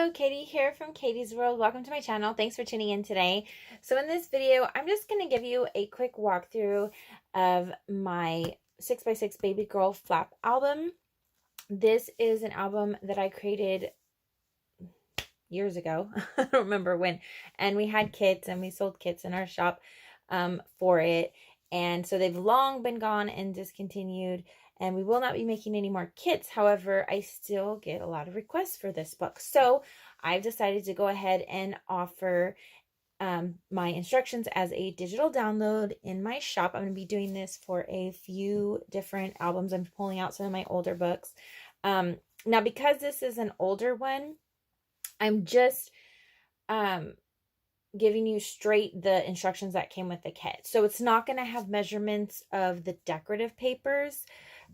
Hello, Katie here from Katie's World. Welcome to my channel. Thanks for tuning in today. So in this video, I'm just going to give you a quick walkthrough of my 6x6 Baby Girl Flap album. This is an album that I created years ago. I don't remember when. And we had kits and we sold kits in our shop for it. And so they've long been gone and discontinued. And we will not be making any more kits. However, I still get a lot of requests for this book. So I've decided to go ahead and offer my instructions as a digital download in my shop. I'm going to be doing this for a few different albums. I'm pulling out some of my older books. Now, because this is an older one, I'm just giving you straight the instructions that came with the kit. So it's not going to have measurements of the decorative papers,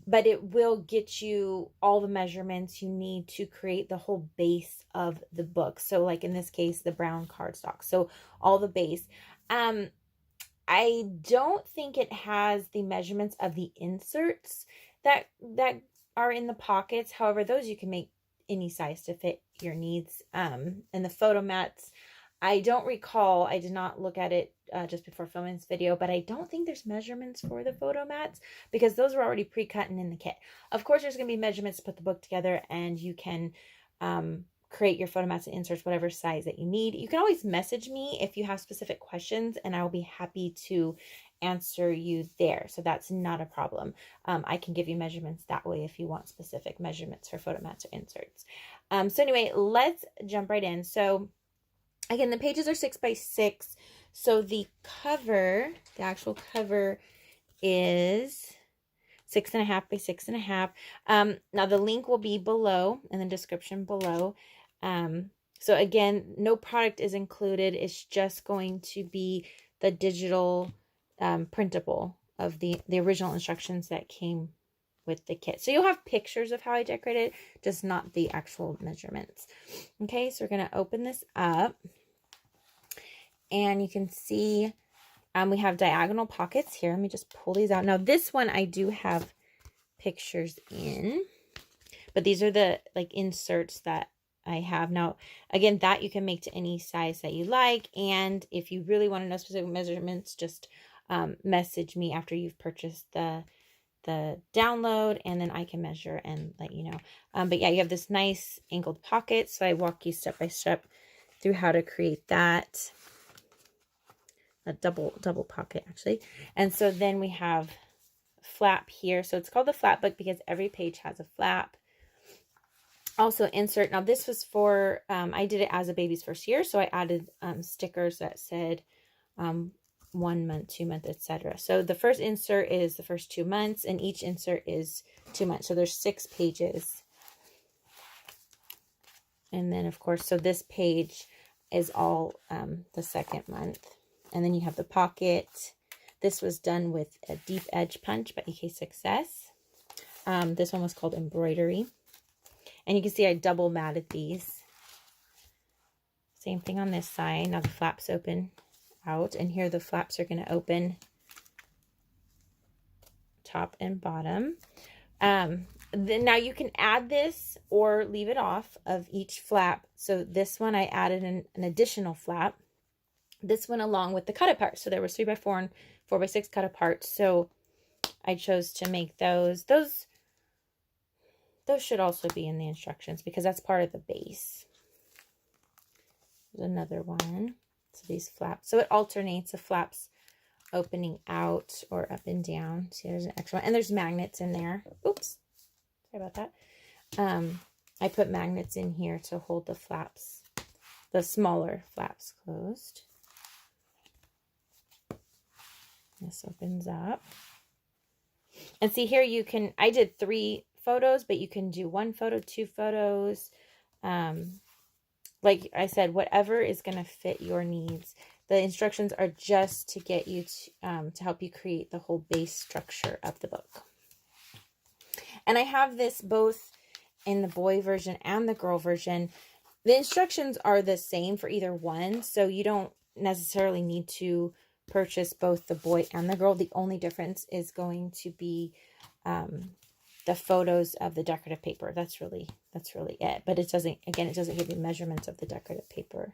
but it will get you all the measurements you need to create the whole base of the book. So like in this case, the brown cardstock. So all the base. I don't think it has the measurements of the inserts that are in the pockets. However, those you can make any size to fit your needs. And the photo mats, I don't recall, I did not look at it just before filming this video, but I don't think there's measurements for the photo mats because those were already pre-cut and in the kit. Of course, there's going to be measurements to put the book together, and you can create your photo mats and inserts whatever size that you need. You can always message me if you have specific questions, and I will be happy to answer you there. So that's not a problem. I can give you measurements that way if you want specific measurements for photo mats or inserts. So anyway, let's jump right in. So again, the pages are 6x6. So the cover, the actual cover is 6.5 by 6.5. Now the link will be below in the description below. So again, no product is included. It's just going to be the digital printable of the original instructions that came with the kit. So you'll have pictures of how I decorated, just not the actual measurements. Okay, so we're going to open this up. And you can see we have diagonal pockets here. Let me just pull these out. Now, this one I do have pictures in, but these are the like inserts that I have. Now, again, that you can make to any size that you like. And if you really want to know specific measurements, just message me after you've purchased the download, and then I can measure and let you know. But yeah, you have this nice angled pocket. So I walk you step by step through how to create that. A double pocket actually. And so then we have flap here. So it's called the flap book because every page has a flap. Also insert. Now this was for, I did it as a baby's first year. So I added stickers that said 1 month, 2 month, etc. So the first insert is the first 2 months, and each insert is 2 months. So there's 6 pages. And then of course, so this page is all the second month. And then you have the pocket. This was done with a deep edge punch by EK Success. This one was called Embroidery. And you can see I double matted these. Same thing on this side. Now the flaps open out. And here the flaps are going to open top and bottom. Then now you can add this or leave it off of each flap. So this one I added an additional flap. This one along with the cut apart. So there was 3x4 and 4x6 cut apart. So I chose to make those. Those should also be in the instructions because that's part of the base. There's another one. So these flaps. So it alternates the flaps opening out or up and down. See, there's an extra one. And there's magnets in there. Oops. Sorry about that. I put magnets in here to hold the flaps, the smaller flaps closed. This opens up. And see here you can, I did 3 photos, but you can do 1 photo, 2 photos. Like I said, whatever is going to fit your needs. The instructions are just to get you to help you create the whole base structure of the book. And I have this both in the boy version and the girl version. The instructions are the same for either one, so you don't necessarily need to purchase both the boy and the girl. The only difference is going to be the photos of the decorative paper. That's really it. But it doesn't, again, it doesn't give you measurements of the decorative paper.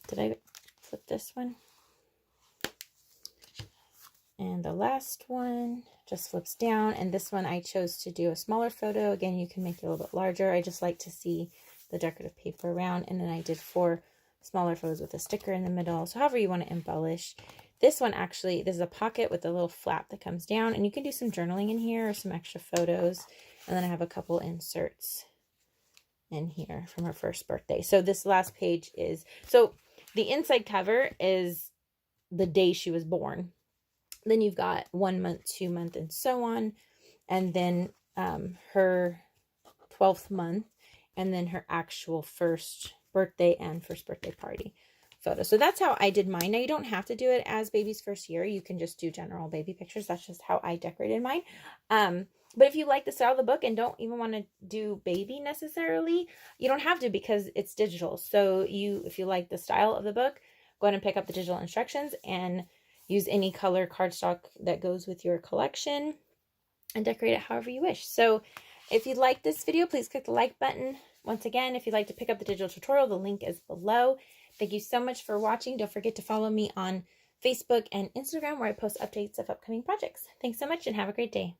Did I flip this one? And the last one just flips down. And this one I chose to do a smaller photo. Again, you can make it a little bit larger. I just like to see the decorative paper around. And then I did 4 smaller photos with a sticker in the middle. So however you want to embellish. This one actually, there's a pocket with a little flap that comes down. And you can do some journaling in here or some extra photos. And then I have a couple inserts in here from her first birthday. So this last page is, so the inside cover is the day she was born. Then you've got 1 month, 2 month, and so on. And then her 12th month, and then her actual first birthday and first birthday party photo. So that's how I did mine. Now, you don't have to do it as baby's first year. You can just do general baby pictures. That's just how I decorated mine. But if you like the style of the book and don't even want to do baby necessarily, you don't have to because it's digital. So if you like the style of the book, go ahead and pick up the digital instructions and use any color cardstock that goes with your collection and decorate it however you wish. So if you like this video, please click the like button. Once again, if you'd like to pick up the digital tutorial, the link is below. Thank you so much for watching. Don't forget to follow me on Facebook and Instagram where I post updates of upcoming projects. Thanks so much and have a great day.